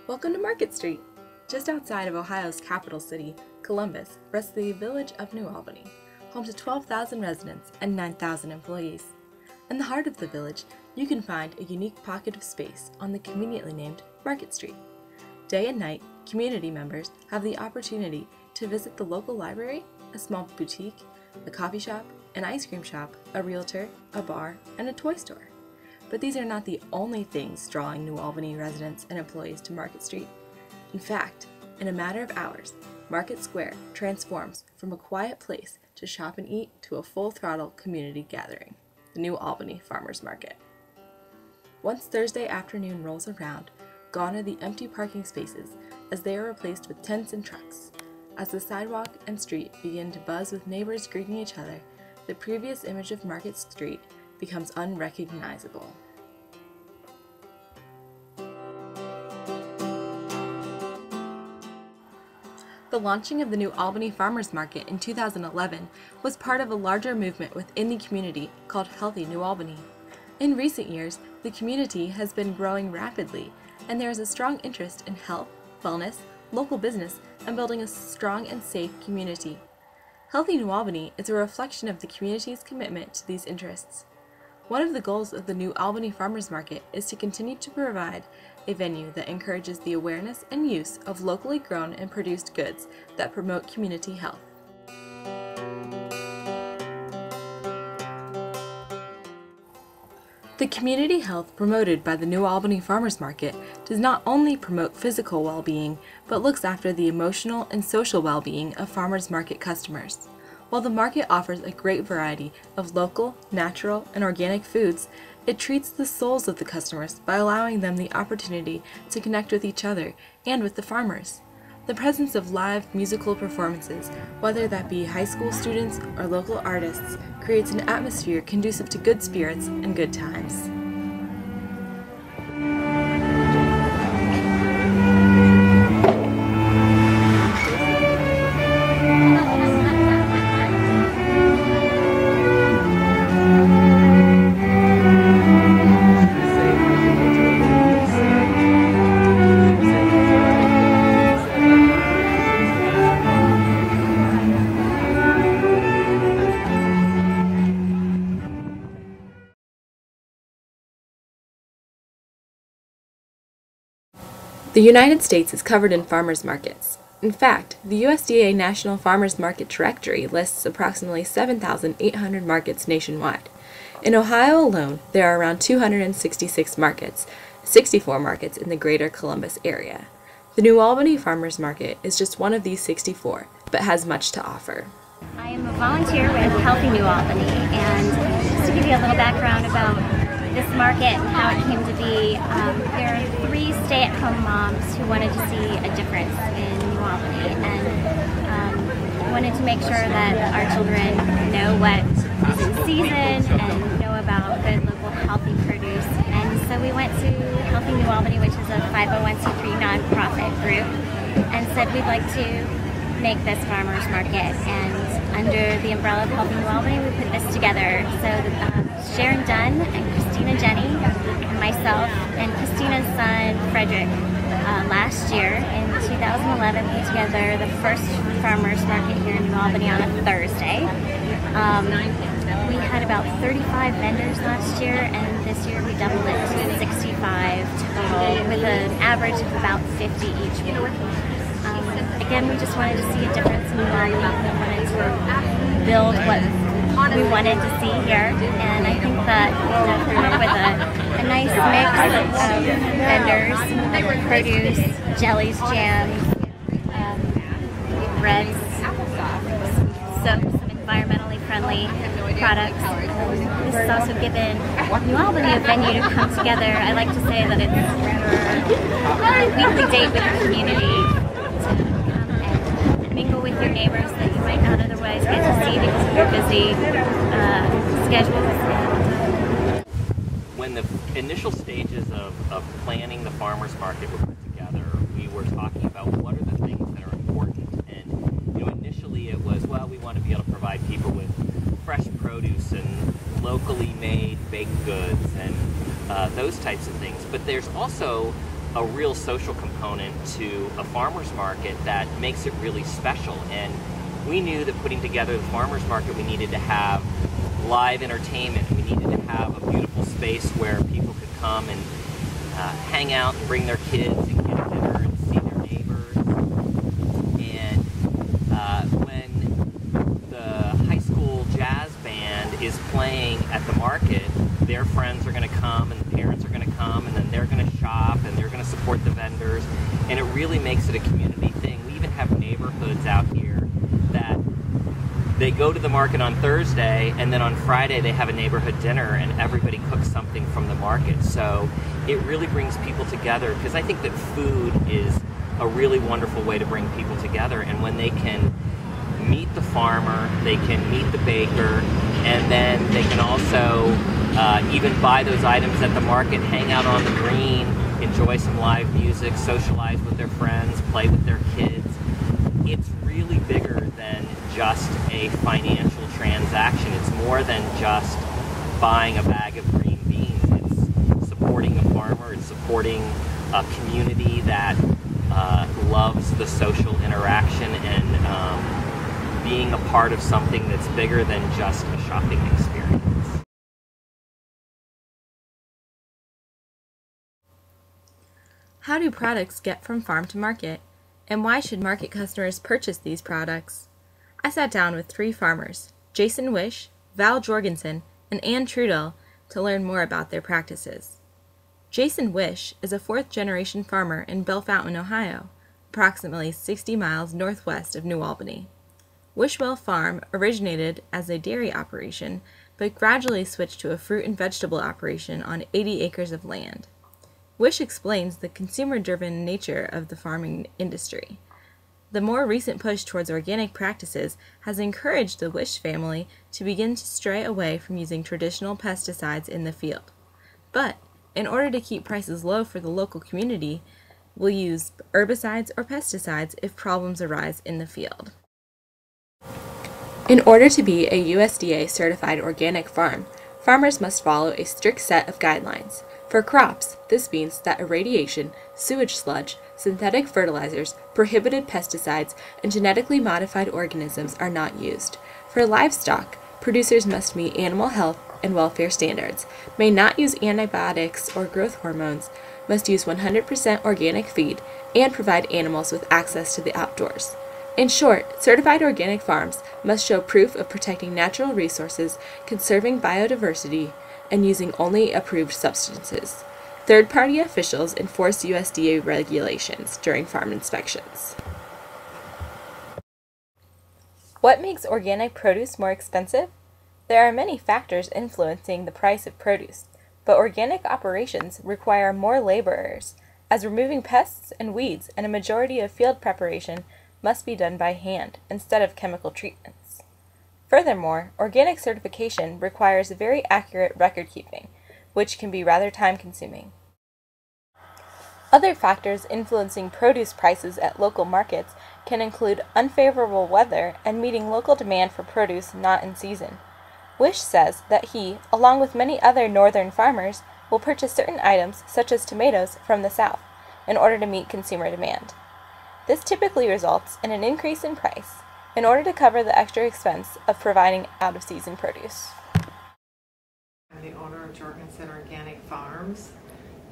Welcome to Market Street! Just outside of Ohio's capital city, Columbus, rests the village of New Albany, home to 12,000 residents and 9,000 employees. In the heart of the village, you can find a unique pocket of space on the conveniently named Market Street. Day and night, community members have the opportunity to visit the local library, a small boutique, a coffee shop, an ice cream shop, a realtor, a bar, and a toy store. But these are not the only things drawing New Albany residents and employees to Market Street. In fact, in a matter of hours, Market Square transforms from a quiet place to shop and eat to a full-throttle community gathering, the New Albany Farmers Market. Once Thursday afternoon rolls around, gone are the empty parking spaces as they are replaced with tents and trucks. As the sidewalk and street begin to buzz with neighbors greeting each other, the previous image of Market Street becomes unrecognizable. The launching of the New Albany Farmers Market in 2011 was part of a larger movement within the community called Healthy New Albany. In recent years, the community has been growing rapidly, and there is a strong interest in health, wellness, local business, and building a strong and safe community. Healthy New Albany is a reflection of the community's commitment to these interests. One of the goals of the New Albany Farmers Market is to continue to provide a venue that encourages the awareness and use of locally grown and produced goods that promote community health. The community health promoted by the New Albany Farmers Market does not only promote physical well-being, but looks after the emotional and social well-being of farmers market customers. While the market offers a great variety of local, natural, and organic foods, it treats the souls of the customers by allowing them the opportunity to connect with each other and with the farmers. The presence of live musical performances, whether that be high school students or local artists, creates an atmosphere conducive to good spirits and good times. The United States is covered in farmers markets. In fact, the USDA National Farmers Market Directory lists approximately 7,800 markets nationwide. In Ohio alone, there are around 266 markets, 64 markets in the greater Columbus area. The New Albany Farmers Market is just one of these 64, but has much to offer. I am a volunteer with Healthy New Albany, and just to give you a little background about this market and how it came to be, there are 3 stay-at-home moms who wanted to see a difference in New Albany, and wanted to make sure that our children know what is in season and know about good local healthy produce. And so we went to Healthy New Albany, which is a 501c3 nonprofit group, and said we'd like to make this farmers market, and under the umbrella of Healthy New Albany we put this together. So Sharon Dunn and Christina Jenny and myself and Christina's son Frederick last year in 2011 put together the first farmers market here in New Albany on a Thursday. We had about 35 vendors last year, and this year we doubled it to 65 total with an average of about 50 each week. Again, we just wanted to see a difference in New Albany. We wanted to build what we wanted to see here, and I think that we came up with a nice mix of vendors, produce, jellies, jams, breads, some environmentally friendly products. This has also given New Albany a venue to come together. I like to say that it's a weekly date with the community, mingle with your neighbors that you might not otherwise get to see because of your busy schedules. When the initial stages of planning the farmers market were put together, we were talking about what are the things that are important. And initially it was, well, we want to be able to provide people with fresh produce and locally made baked goods and those types of things. But there's also a real social component to a farmer's market that makes it really special. And we knew that putting together the farmer's market, we needed to have live entertainment. We needed to have a beautiful space where people could come and hang out and bring their kids and get dinner and see their neighbors. And when the high school jazz band is playing at the market, their friends are going to come and the parents are going to come, and then they're going to shop and they're going to support the vendors, and it really makes it a community thing. We even have neighborhoods out here that they go to the market on Thursday, and then on Friday they have a neighborhood dinner and everybody cooks something from the market. So it really brings people together, because I think that food is a really wonderful way to bring people together. And when they can meet the farmer, they can meet the baker, and then they can also even buy those items at the market, hang out on the green, enjoy some live music, socialize with their friends, play with their kids. It's really bigger than just a financial transaction. It's more than just buying a bag of green beans. It's supporting a farmer, it's supporting a community that loves the social interaction and being a part of something that's bigger than just a shopping experience. How do products get from farm to market? And why should market customers purchase these products? I sat down with 3 farmers, Jason Wish, Val Jorgensen, and Ann Trudell, to learn more about their practices. Jason Wish is a 4th-generation farmer in Bellefontaine, Ohio, approximately 60 miles northwest of New Albany. Wishwell Farm originated as a dairy operation, but gradually switched to a fruit and vegetable operation on 80 acres of land. Wish explains the consumer-driven nature of the farming industry. The more recent push towards organic practices has encouraged the Wish family to begin to stray away from using traditional pesticides in the field. But, in order to keep prices low for the local community, we'll use herbicides or pesticides if problems arise in the field. In order to be a USDA-certified organic farm, farmers must follow a strict set of guidelines. For crops, this means that irradiation, sewage sludge, synthetic fertilizers, prohibited pesticides, and genetically modified organisms are not used. For livestock, producers must meet animal health and welfare standards, may not use antibiotics or growth hormones, must use 100% organic feed, and provide animals with access to the outdoors. In short, certified organic farms must show proof of protecting natural resources, conserving biodiversity, and using only approved substances. Third-party officials enforce USDA regulations during farm inspections. What makes organic produce more expensive? There are many factors influencing the price of produce, but organic operations require more laborers, as removing pests and weeds and a majority of field preparation must be done by hand instead of chemical treatments. Furthermore, organic certification requires very accurate record keeping, which can be rather time-consuming. Other factors influencing produce prices at local markets can include unfavorable weather and meeting local demand for produce not in season. Wish says that he, along with many other northern farmers, will purchase certain items, such as tomatoes, from the south, in order to meet consumer demand. This typically results in an increase in price, in order to cover the extra expense of providing out-of-season produce. I'm the owner of Jorgensen Organic Farms.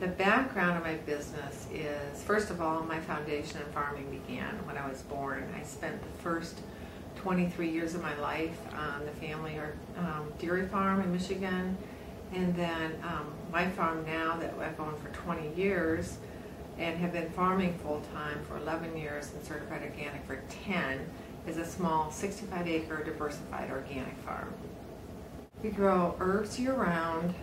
The background of my business is, first of all, my foundation in farming began when I was born. I spent the first 23 years of my life on the family dairy farm in Michigan, and then my farm now that I've owned for 20 years and have been farming full-time for 11 years and certified organic for 10 is a small 65-acre diversified organic farm. We grow herbs year-round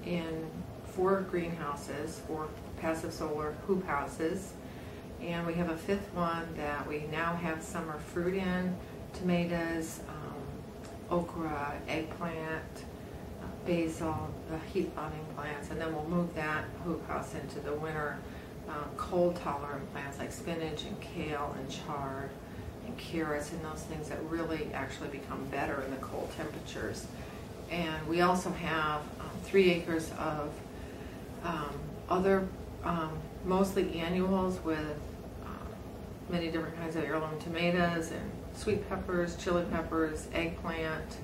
in 4 greenhouses, 4 passive solar hoop houses, and we have a 5th one that we now have summer fruit in, tomatoes, okra, eggplant, basil, the heat-loving plants, and then we'll move that hoop house into the winter cold-tolerant plants like spinach and kale and chard and carrots and those things that really actually become better in the cold temperatures. And we also have 3 acres of other mostly annuals with many different kinds of heirloom tomatoes and sweet peppers, chili peppers, eggplant,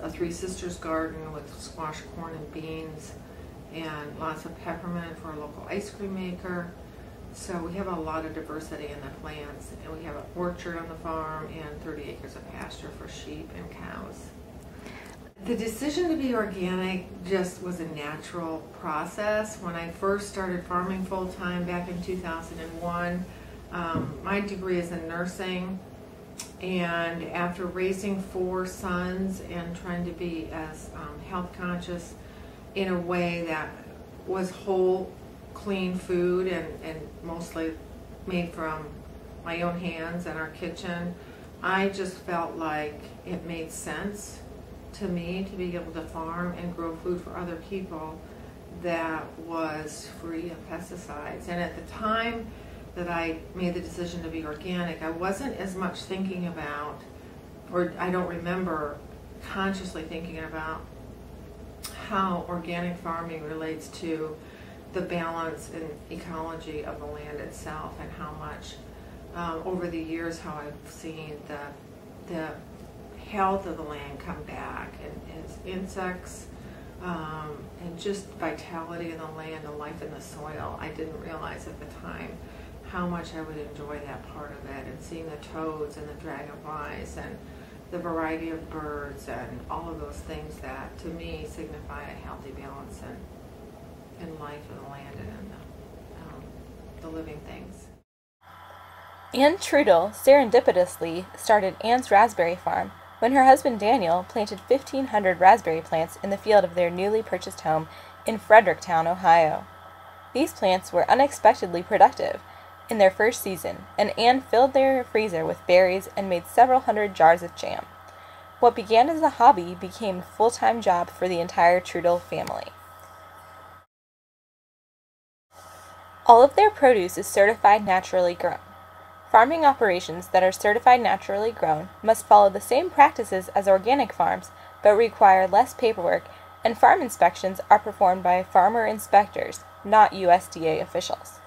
a Three Sisters garden with squash, corn, and beans, and lots of peppermint for a local ice cream maker. So we have a lot of diversity in the plants, and we have an orchard on the farm and 30 acres of pasture for sheep and cows. The decision to be organic just was a natural process. When I first started farming full-time back in 2001, my degree is in nursing, and after raising 4 sons and trying to be as health conscious in a way that was whole, clean food and mostly made from my own hands and our kitchen, I just felt like it made sense to me to be able to farm and grow food for other people that was free of pesticides. And at the time that I made the decision to be organic, I wasn't as much thinking about, or I don't remember consciously thinking about how organic farming relates to the balance and ecology of the land itself, and how much over the years how I've seen the health of the land come back, and its insects and just vitality in the land and life in the soil. I didn't realize at the time how much I would enjoy that part of it, and seeing the toads and the dragonflies and the variety of birds and all of those things that to me signify a healthy balance in life in the land and in the living things. Ann Trudel serendipitously started Ann's Raspberry Farm when her husband Daniel planted 1,500 raspberry plants in the field of their newly purchased home in Fredericktown, Ohio. These plants were unexpectedly productive in their first season, and Ann filled their freezer with berries and made several hundred jars of jam. What began as a hobby became a full-time job for the entire Trudel family. All of their produce is certified naturally grown. Farming operations that are certified naturally grown must follow the same practices as organic farms, but require less paperwork, and farm inspections are performed by farmer inspectors, not USDA officials.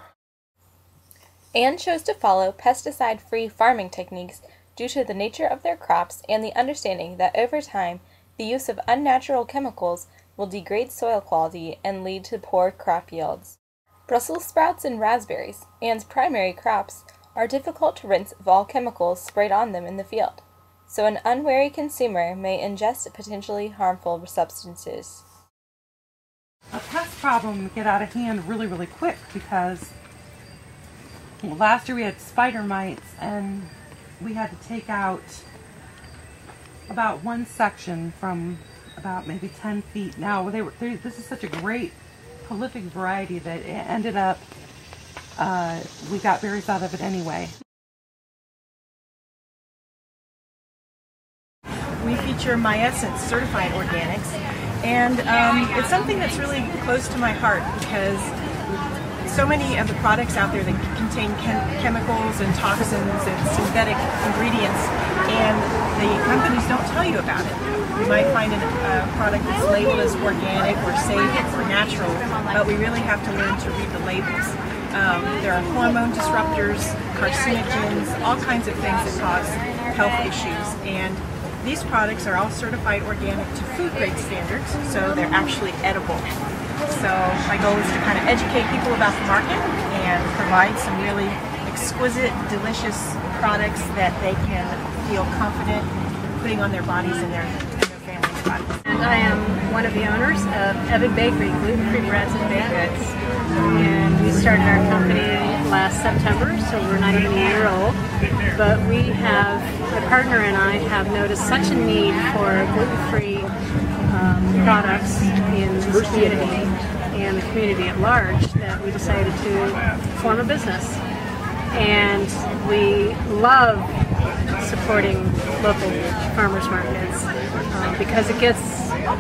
Ann chose to follow pesticide-free farming techniques due to the nature of their crops and the understanding that over time, the use of unnatural chemicals will degrade soil quality and lead to poor crop yields. Brussels sprouts and raspberries, Ann's primary crops, are difficult to rinse of all chemicals sprayed on them in the field, so an unwary consumer may ingest potentially harmful substances. A pest problem get out of hand really, really quick because last year we had spider mites, and we had to take out about one section from about maybe 10 feet. Now, this is such a great prolific variety that it ended up, we got berries out of it anyway. We feature My Essence certified organics, and it's something that's really close to my heart because so many of the products out there that contain chemicals and toxins and synthetic ingredients, and the companies don't tell you about it. You might find a product that's labeled as organic or safe or natural, but we really have to learn to read the labels. There are hormone disruptors, carcinogens, all kinds of things that cause health issues, and these products are all certified organic to food grade standards, so they're actually edible. So my goal is to kind of educate people about the market and provide some really exquisite, delicious products that they can feel confident putting on their bodies and their family's bodies. And I am one of the owners of Evan Bakery, gluten-free breads and baked goods. And we started our company last September, so we're not even a year old. But we have, my partner and I have noticed such a need for gluten-free products in this community and the community at large that we decided to form a business. And we love supporting local farmers markets because it gets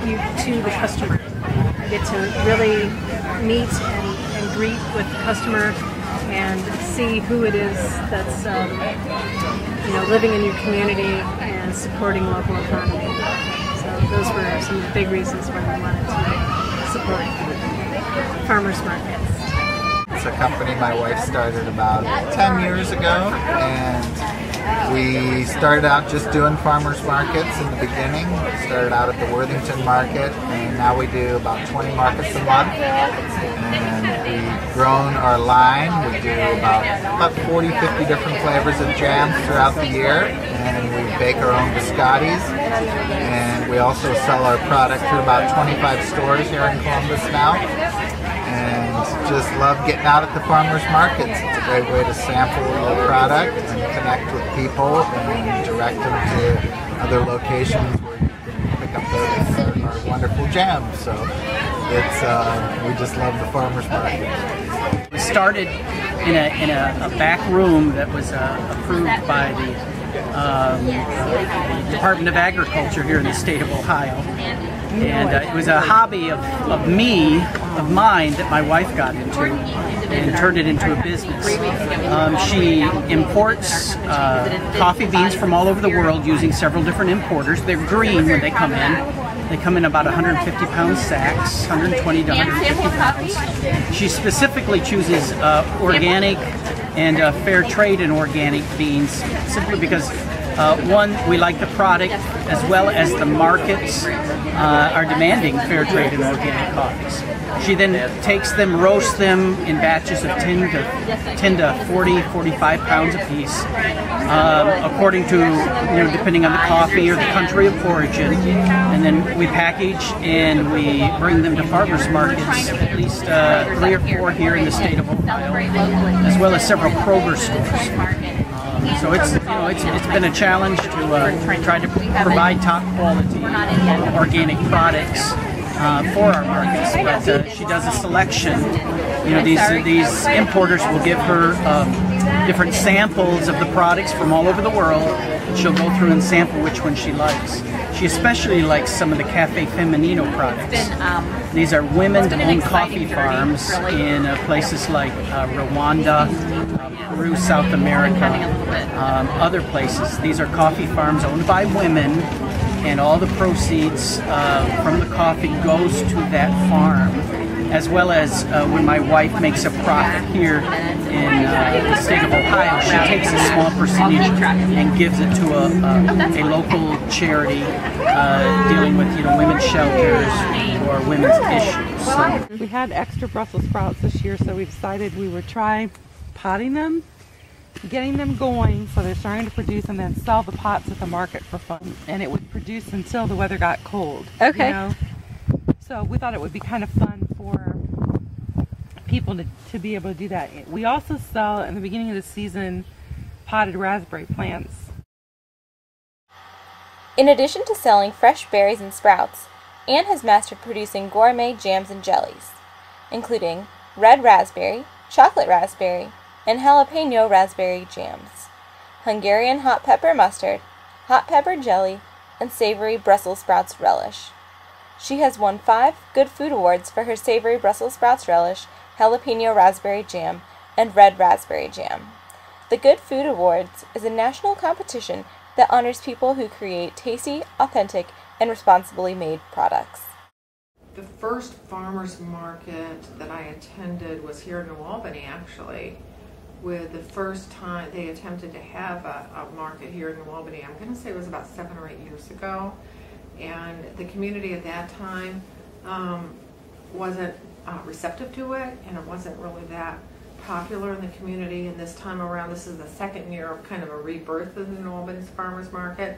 you to the customer. You get to really meet and greet with the customer and see who it is that's living in your community and supporting local economy. So those were some of the big reasons why we wanted to support farmers markets. It's a company my wife started about 10 years ago, and we started out just doing farmers markets in the beginning. We started out at the Worthington Market, and now we do about 20 markets a month. And we've grown our line. We do about 40, 50 different flavors of jams throughout the year, and we bake our own biscottis. And we also sell our product through about 25 stores here in Columbus now. And just love getting out at the farmers markets. It's a great way to sample the product and connect with people and direct them to other locations where you can pick up our wonderful jams. So it's we just love the farmers market. We started in a back room that was approved by the Department of Agriculture here in the state of Ohio. And it was a hobby of mine that my wife got into and turned it into a business. She imports coffee beans from all over the world using several different importers. They're green when they come in. They come in about 150-pound sacks, 120 to 150 pounds. She specifically chooses organic and fair trade and organic beans simply because one, we like the product as well as the markets are demanding fair trade and organic coffees. She then takes them, roasts them in batches of 10 to 40, 45 pounds apiece, according to, depending on the coffee or the country of origin. And then we package and we bring them to farmers markets, at least 3 or 4 here in the state of Ohio, as well as several Kroger stores. So it's been a challenge to try to provide top quality organic products for our markets, but she does a selection. These importers will give her different samples of the products from all over the world. She'll go through and sample which one she likes. She especially likes some of the Cafe Feminino products. These are women-owned coffee farms in places like Rwanda, Peru, South America, other places. These are coffee farms owned by women, and all the proceeds from the coffee goes to that farm, as well as when my wife makes a profit here in the state of Ohio, she takes a small percentage and gives it to a local charity dealing with women's shelters or women's issues. So. We had extra Brussels sprouts this year, so we decided we would try potting them, getting them going so they're starting to produce, and then sell the pots at the market for fun. And it would produce until the weather got cold. Okay. So we thought it would be kind of fun for people to be able to do that. We also sell, in the beginning of the season, potted raspberry plants. In addition to selling fresh berries and sprouts, Anne has mastered producing gourmet jams and jellies, including red raspberry, chocolate raspberry, and jalapeno raspberry jams, Hungarian hot pepper mustard, hot pepper jelly, and savory Brussels sprouts relish. She has won 5 Good Food Awards for her savory Brussels sprouts relish, jalapeno raspberry jam, and red raspberry jam. The Good Food Awards is a national competition that honors people who create tasty, authentic, and responsibly made products. The first farmers market that I attended was here in New Albany, actually. With the first time they attempted to have a market here in New Albany, I'm going to say it was about 7 or 8 years ago. And the community at that time wasn't receptive to it, and it wasn't really that popular in the community. And this time around, this is the second year of kind of a rebirth of the New Albany's farmers market.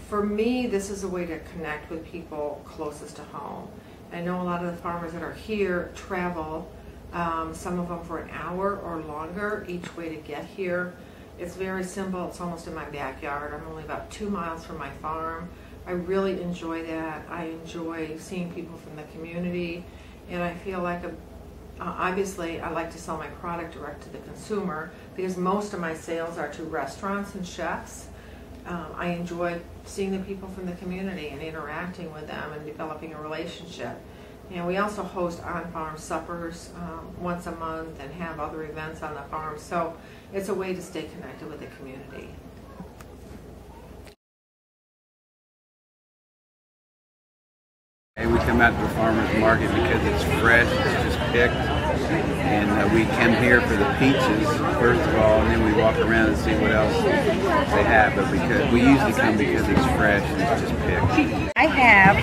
For me, this is a way to connect with people closest to home. I know a lot of the farmers that are here travel, some of them for an hour or longer each way to get here. It's very simple. It's almost in my backyard. I'm only about 2 miles from my farm. I really enjoy that. I enjoy seeing people from the community, and I feel like obviously I like to sell my product direct to the consumer because most of my sales are to restaurants and chefs. I enjoy seeing the people from the community and interacting with them and developing a relationship. And we also host on-farm suppers once a month and have other events on the farm. So it's a way to stay connected with the community. We come out to the farmer's market because it's fresh, it's just picked, and we come here for the peaches first of all, and then we walk around and see what else they have. But because we usually come because it's fresh and it's just picked. I have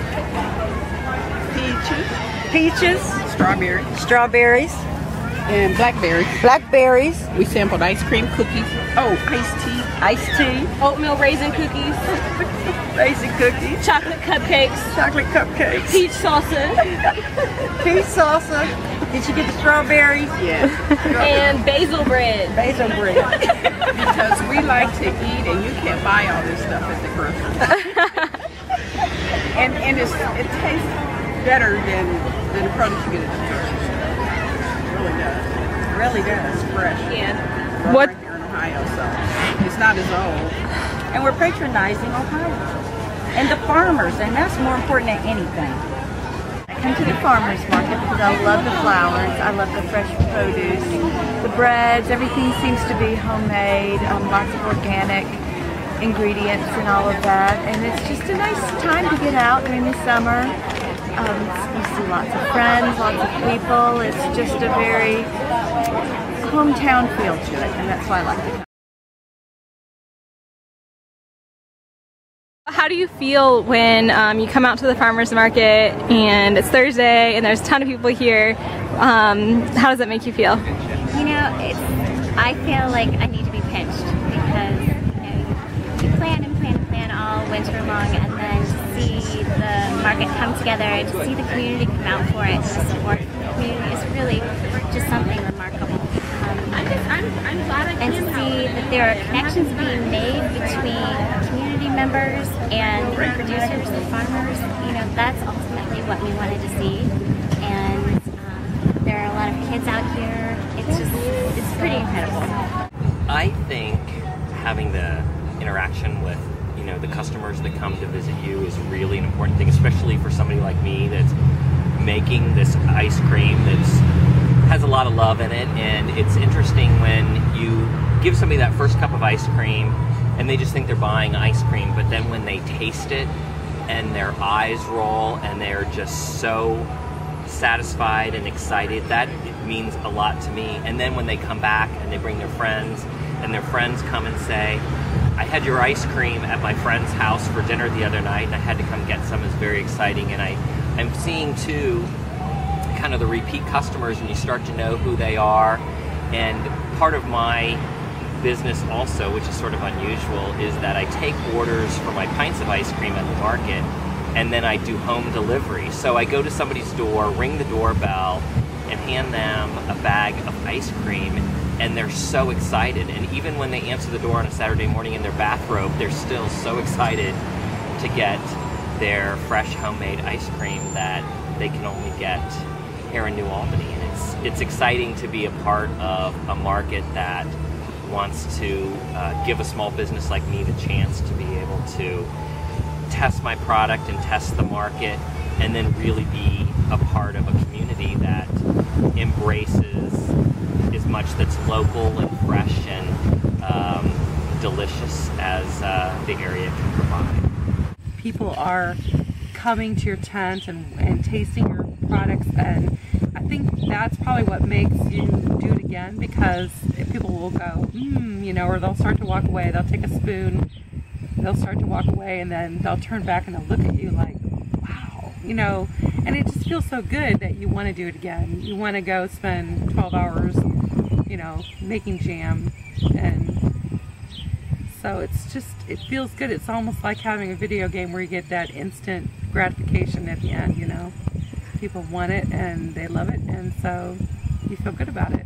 peaches, strawberries, and blackberries. We sampled ice cream, cookies. Oh, iced tea, oatmeal raisin cookies, chocolate cupcakes, peach salsa. Did you get the strawberries? Yeah. And basil bread. Because we like to eat, and you can't buy all this stuff at the grocery store. and it tastes better than the produce you get at the grocery store. It really does. It's fresh. Yeah. What? Right here in Ohio, so it's not as old. And we're patronizing Ohio and the farmers, and that's more important than anything. I come to the farmers market because I love the flowers, I love the fresh produce, the breads, everything seems to be homemade, lots of organic ingredients and all of that, and it's just a nice time to get out during the summer. You see lots of friends, lots of people. It's just a very hometown feel to it, and that's why I like it. How do you feel when you come out to the farmer's market and it's Thursday and there's a ton of people here? How does that make you feel? You know, I feel like I need to be pinched because you plan all winter long, and then to see the market come together and to see the community come out for it and the support from the community is really just something remarkable. And to see that there are connections being made between community members and producers and farmers, you know, that's ultimately what we wanted to see. And there are a lot of kids out here. It's pretty incredible. I think having the interaction with the customers that come to visit you is really an important thing, especially for somebody like me that's making this ice cream that has a lot of love in it. And it's interesting when you give somebody that first cup of ice cream and they just think they're buying ice cream, but then when they taste it and their eyes roll and they're just so satisfied and excited, that means a lot to me. And then when they come back and they bring their friends and their friends come and say, I had your ice cream at my friend's house for dinner the other night and I had to come get some, is very exciting. And I'm seeing too kind of the repeat customers, and you start to know who they are. And part of my business also, which is sort of unusual, is that I take orders for my pints of ice cream at the market and then I do home delivery. So I go to somebody's door, ring the doorbell, and hand them a bag of ice cream, and they're so excited. And even when they answer the door on a Saturday morning in their bathrobe, they're still so excited to get their fresh homemade ice cream that they can only get here in New Albany. And it's exciting to be a part of a market that wants to give a small business like me the chance to be able to test my product and test the market, and then really be a part of a community that embraces as much that's local and fresh and delicious as the area can provide. People are coming to your tent and tasting your products, and I think that's probably what makes you do it again, because people will go, or they'll start to walk away, they'll take a spoon, they'll start to walk away, and then they'll turn back and they'll look at you like, wow, and it just feels so good that you want to do it again. You want to go spend 12 hours, making jam, and so it feels good. It's almost like having a video game where you get that instant gratification at the end, People want it and they love it, and so you feel good about it.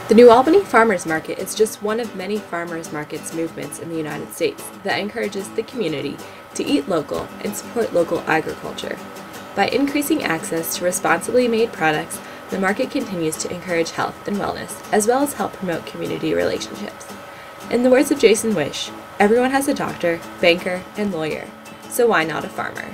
The New Albany Farmers Market is just one of many farmers markets movements in the United States that encourages the community to eat local and support local agriculture. By increasing access to responsibly made products, the market continues to encourage health and wellness, as well as help promote community relationships. In the words of Jason Wish, everyone has a doctor, banker, and lawyer, so why not a farmer?